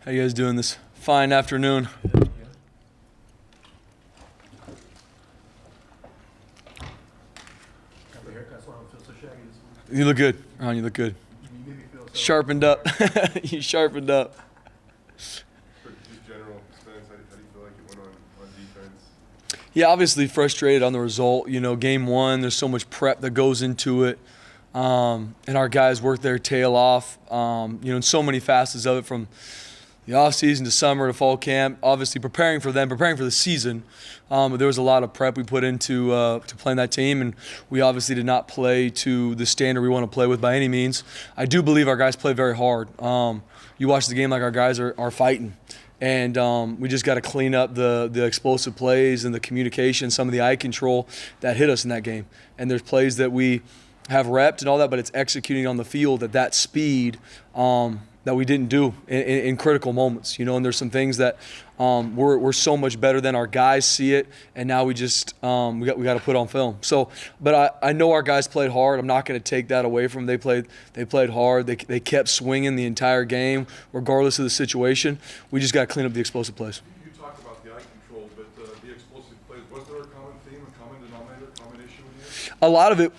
How you guys doing this fine afternoon? You look good, Ron. You look good. Sharpened up. You sharpened up. Just general Spence, how do you feel like it went on defense? Yeah, obviously frustrated on the result. You know, game one, there's so much prep that goes into it. And our guys worked their tail off, in so many facets of it, from the offseason to summer to fall camp, obviously preparing for the season. But there was a lot of prep we put into to playing that team, and we obviously did not play to the standard we want to play with by any means. I do believe our guys played very hard. You watch the game, like, our guys are fighting. And we just got to clean up the explosive plays and the communication, some of the eye control that hit us in that game. And there's plays that we have repped and all that, but it's executing on the field at that speed that we didn't do in critical moments, and there's some things that we're so much better than our guys see it, and now we just we got to put on film. So, but I know our guys played hard. I'm not going to take that away from them. They played hard. They kept swinging the entire game, regardless of the situation. We just got to clean up the explosive plays. You talked about the eye control, but the explosive plays, was there a common theme, a common denominator, common issue in here? A lot of it,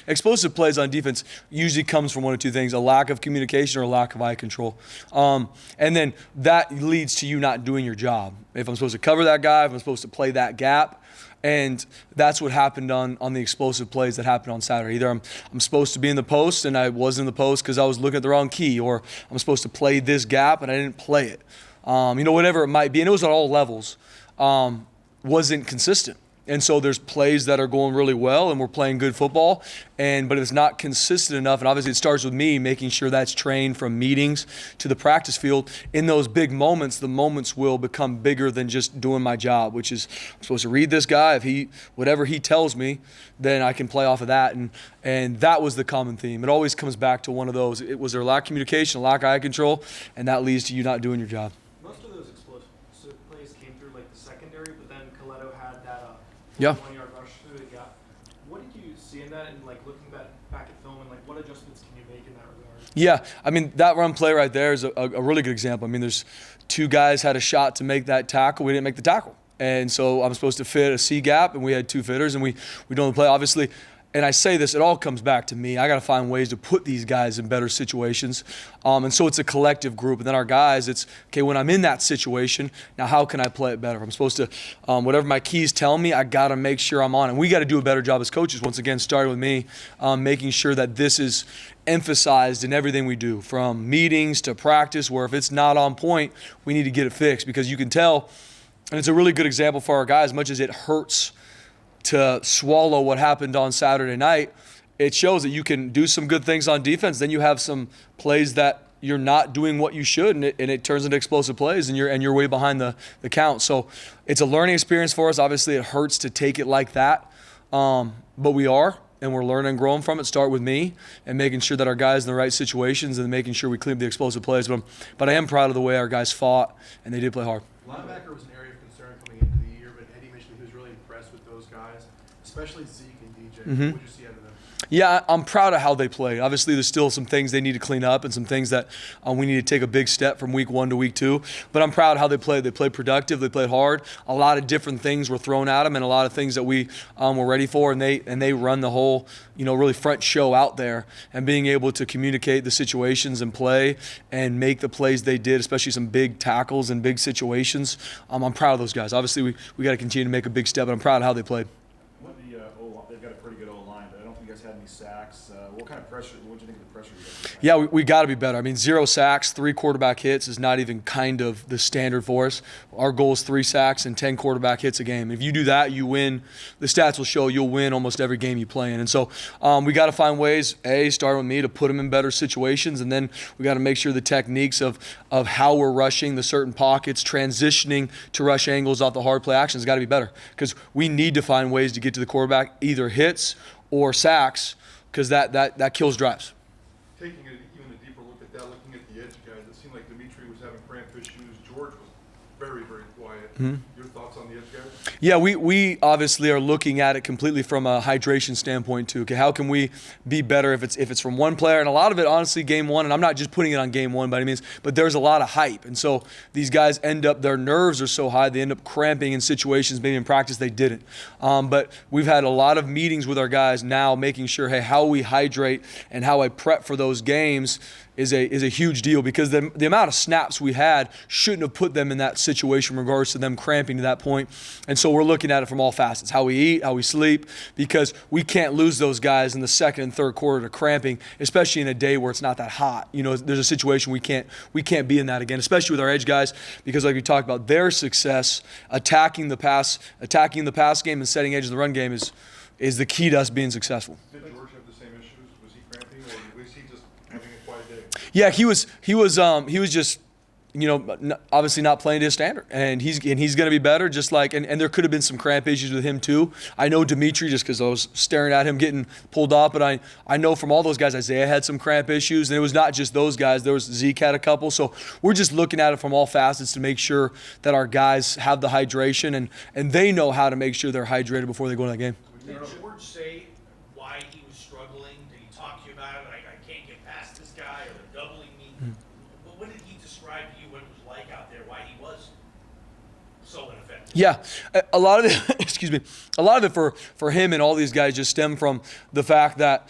explosive plays on defense usually comes from one of two things: a lack of communication or a lack of eye control. And then that leads to you not doing your job. If I'm supposed to cover that guy, if I'm supposed to play that gap, and that's what happened on the explosive plays that happened on Saturday. Either I'm supposed to be in the post and I wasn't in the post because I was looking at the wrong key, or I'm supposed to play this gap and I didn't play it. Whatever it might be, and it was at all levels, wasn't consistent. And so there's plays that are going really well and we're playing good football, but it's not consistent enough. And obviously it starts with me making sure that's trained from meetings to the practice field. In those big moments, the moments will become bigger than just doing my job, which is I'm supposed to read this guy. If whatever he tells me, then I can play off of that. And that was the common theme. It always comes back to one of those. It was there lack of communication, lack of eye control, and that leads to you not doing your job. Most of those explosive plays came through like the secondary, but then Coletto had that 1-yard rush through the gap. What did you see in that, and looking back at film, and what adjustments can you make in that regard? Yeah, that run play right there is a really good example. There's two guys had a shot to make that tackle. We didn't make the tackle. And so I'm supposed to fit a C gap, and we had two fitters, and we don't play. Obviously, and I say this, it all comes back to me. I got to find ways to put these guys in better situations. And so it's a collective group. And then our guys, it's, okay, when I'm in that situation, now how can I play it better? If I'm supposed to, whatever my keys tell me, I got to make sure I'm on. And we got to do a better job as coaches, once again, starting with me, making sure that this is emphasized in everything we do, from meetings to practice, where if it's not on point, we need to get it fixed. Because you can tell, and it's a really good example for our guys, as much as it hurts to swallow what happened on Saturday night, it shows that you can do some good things on defense. Then you have some plays that you're not doing what you should, and it turns into explosive plays, and you're way behind the count. So it's a learning experience for us. Obviously, it hurts to take it like that, but we are, and we're learning and growing from it. Start with me and making sure that our guys in the right situations and making sure we clean up the explosive plays. But I am proud of the way our guys fought, and they did play hard. Linebacker was an area of concern coming into the year, but Eddie mentioned he was really impressed with those guys, especially Zeke and DJ. Mm-hmm. What did you see out of them? Yeah, I'm proud of how they played. Obviously, there's still some things they need to clean up and some things that we need to take a big step from week 1 to week 2. But I'm proud of how they played. They played productive. They played hard. A lot of different things were thrown at them, and a lot of things that we were ready for. And they run the whole, really front show out there. And being able to communicate the situations and play and make the plays they did, especially some big tackles and big situations. I'm proud of those guys. Obviously, we got to continue to make a big step, but I'm proud of how they played. They've got a pretty good O-line, but I don't think you guys had any sacks. What kind of pressure? What do you think of the pressure you guys had? Yeah, we got to be better. 0 sacks, 3 quarterback hits is not even kind of the standard for us. Our goal is 3 sacks and 10 quarterback hits a game. If you do that, you win. The stats will show you'll win almost every game you play in. And so we got to find ways, starting with me, to put them in better situations, and then we got to make sure the techniques of how we're rushing the certain pockets, transitioning to rush angles off the hard play actions got to be better, because we need to find ways to get to the quarterback, either hits or sacks, because that kills drives. Taking even a deeper look at that, looking at the edge guys, it seemed like Dimitri was having cramp issues. George was very, very quiet. Mm-hmm. Your thoughts on the edge guys? Yeah, we obviously are looking at it completely from a hydration standpoint too. Okay, how can we be better if it's from one player? And a lot of it, honestly, game one. And I'm not just putting it on game one by any means, but there's a lot of hype. And so these guys end up, their nerves are so high, they end up cramping in situations maybe in practice they didn't. But we've had a lot of meetings with our guys now, making sure, hey, how we hydrate and how I prep for those games is a huge deal, because the amount of snaps we had shouldn't have put them in that situation in regards to them cramping to that point. And so we're looking at it from all facets, how we eat, how we sleep, because we can't lose those guys in the second and third quarter to cramping, especially in a day where it's not that hot. You know, there's a situation we can't be in that again, especially with our edge guys, because like we talked about, their success attacking the pass game and setting edge of the run game is the key to us being successful. Did George have the same issues? Was he cramping, or was he just having a quiet day? Yeah, he was just, you know, obviously not playing to his standard, and he's going to be better. Just like, and there could have been some cramp issues with him too. I know Dimitri, just because I was staring at him getting pulled off, but I know from all those guys, Isaiah had some cramp issues, and it was not just those guys. There was Zeke had a couple. So we're just looking at it from all facets to make sure that our guys have the hydration and they know how to make sure they're hydrated before they go into the game. Did George say why he was struggling? Did he talk to you about it? Like, I can't get past this guy, or they're doubling me. What did he describe to you what it was like out there, why he was so ineffective? Yeah, a lot of it, excuse me, a lot of it for him and all these guys just stem from the fact that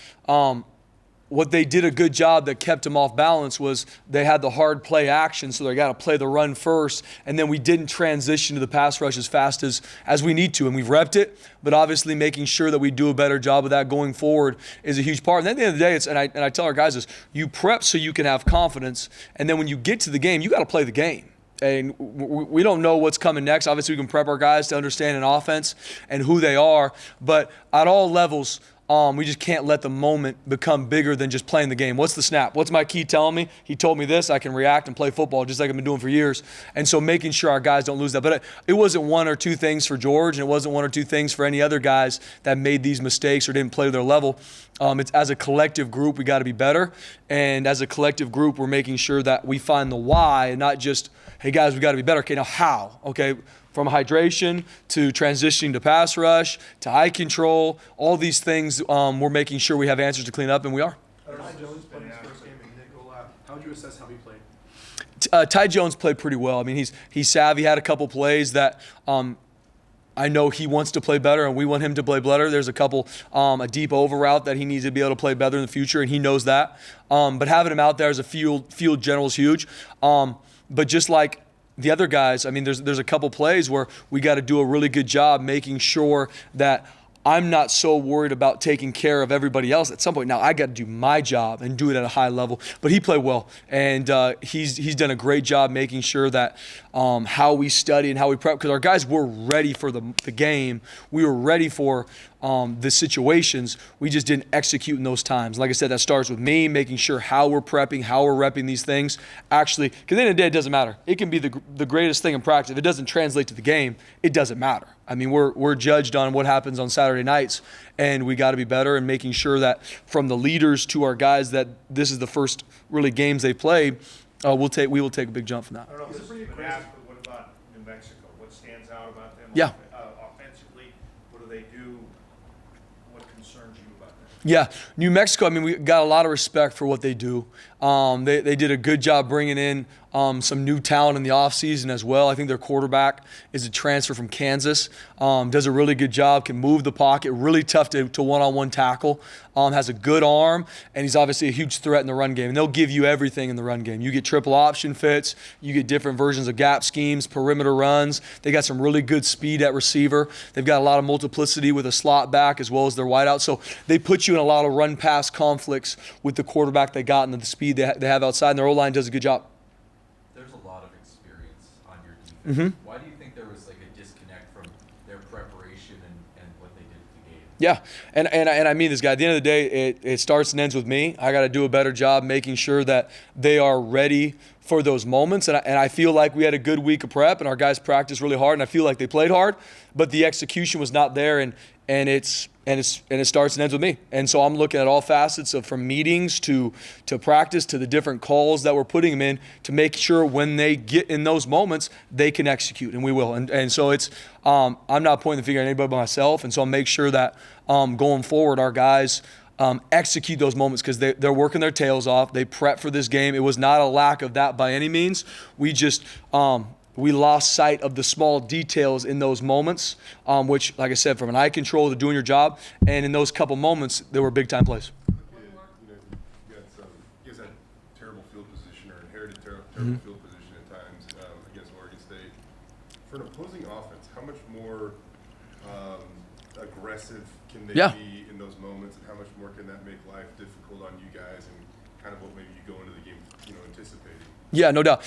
what they did a good job that kept him off balance was they had the hard play action, so they got to play the run first, and then we didn't transition to the pass rush as fast as we need to, and we've repped it, but obviously making sure that we do a better job of that going forward is a huge part. And then at the end of the day, it's, and I tell our guys this, you prep so you can have confidence, and then when you get to the game, you got to play the game. And we don't know what's coming next. Obviously, we can prep our guys to understand an offense and who they are, but at all levels, we just can't let the moment become bigger than just playing the game. What's the snap? What's my key telling me? He told me this. I can react and play football just like I've been doing for years. And so making sure our guys don't lose that. But it wasn't one or two things for George, and it wasn't one or two things for any other guys that made these mistakes or didn't play to their level. It's as a collective group, we got to be better. And as a collective group, we're making sure that we find the why and not just, hey, guys, we got to be better. Okay, now how? Okay, from hydration to transitioning to pass rush to eye control, all these things, we're making sure we have answers to clean up, and we are. Ty Jones played his first game in nickel. How would you assess how he played? Ty Jones played pretty well. I mean, he's savvy. Had a couple plays that I know he wants to play better, and we want him to play better. There's a couple, a deep over route that he needs to be able to play better in the future, and he knows that. But having him out there as a field general is huge. But just like the other guys, I mean, there's a couple plays where we got to do a really good job making sure that I'm not so worried about taking care of everybody else. At some point now, I got to do my job and do it at a high level. But he played well, and he's done a great job making sure that how we study and how we prep, because our guys were ready for the game. We were ready for the situations. We just didn't execute in those times. Like I said, that starts with me making sure how we're prepping, how we're repping these things. Actually, because at the end of the day, it doesn't matter. It can be the greatest thing in practice. If it doesn't translate to the game, it doesn't matter. I mean, we're judged on what happens on Saturday nights, and we got to be better and making sure that from the leaders to our guys that this is the first really games they play. We will take a big jump from that. I don't know if this has been asked, but what about New Mexico? What stands out about them? Yeah. Offensively, what do they do? What concerns you about them? Yeah, New Mexico, I mean, we got a lot of respect for what they do. They did a good job bringing in some new talent in the offseason as well. I think their quarterback is a transfer from Kansas, does a really good job, can move the pocket, really tough to one-on-one tackle, has a good arm, and he's obviously a huge threat in the run game. And they'll give you everything in the run game. You get triple option fits, you get different versions of gap schemes, perimeter runs. They got some really good speed at receiver. They've got a lot of multiplicity with a slot back as well as their wideout. So they put you in a lot of run-pass conflicts with the quarterback they got and the speed they have outside, and their O-line does a good job. There's a lot of experience on your defense. Mm-hmm. Why do you think there was like a disconnect from their preparation and what they did at the game? Yeah, and I mean this guy. At the end of the day, it starts and ends with me. I got to do a better job making sure that they are ready for those moments. And I feel like we had a good week of prep, and our guys practiced really hard, and I feel like they played hard, but the execution was not there. And it's and it starts and ends with me. And so I'm looking at all facets of from meetings to practice to the different calls that we're putting them in to make sure when they get in those moments they can execute, and we will. And so it's I'm not pointing the finger at anybody but myself, and so I'll make sure that going forward our guys execute those moments because they're working their tails off. They prep for this game. It was not a lack of that by any means. We just we lost sight of the small details in those moments, which, like I said, from an eye control to doing your job, and in those couple moments, there were big-time plays. You guys had terrible field position or inherited terrible field position at times against Oregon State. For an opposing offense, how much more aggressive can they be in those moments, and how much more can that make life difficult on you guys, and kind of what maybe you go into the game, anticipating? Yeah, no doubt.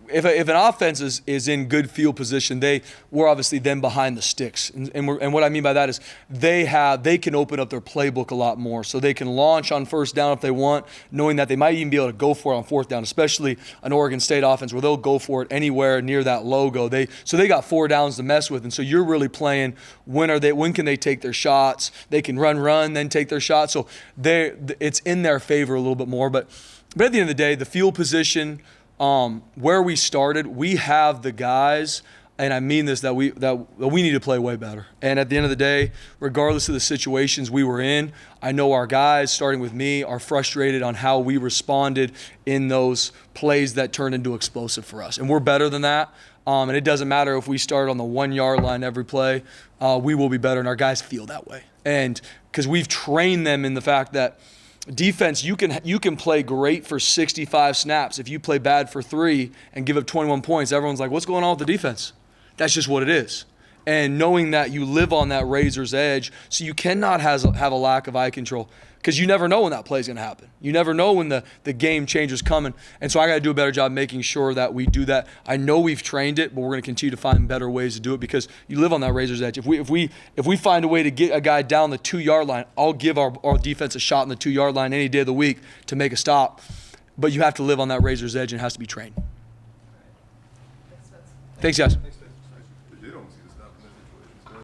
If an offense is in good field position, we're obviously then behind the sticks, and what I mean by that is they can open up their playbook a lot more, so they can launch on first down if they want, knowing that they might even be able to go for it on fourth down, especially an Oregon State offense where they'll go for it anywhere near that logo. So they got 4 downs to mess with, and so you're really playing when can they take their shots? They can run, then take their shots. So it's in their favor a little bit more, but at the end of the day, the field position, where we started, we have the guys, and I mean this, that we need to play way better. And at the end of the day, regardless of the situations we were in, I know our guys, starting with me, are frustrated on how we responded in those plays that turned into explosive for us. And we're better than that. And it doesn't matter if we start on the 1-yard line every play, we will be better, and our guys feel that way. And because we've trained them in the fact that defense, you can play great for 65 snaps. If you play bad for 3 and give up 21 points, everyone's like, what's going on with the defense? That's just what it is. And knowing that you live on that razor's edge, so you cannot have a lack of eye control because you never know when that play's going to happen. You never know when the game changer's coming. And so I got to do a better job making sure that we do that. I know we've trained it, but we're going to continue to find better ways to do it because you live on that razor's edge. If we find a way to get a guy down the 2-yard line, I'll give our defense a shot on the 2-yard line any day of the week to make a stop. But you have to live on that razor's edge and it has to be trained. Thanks, guys.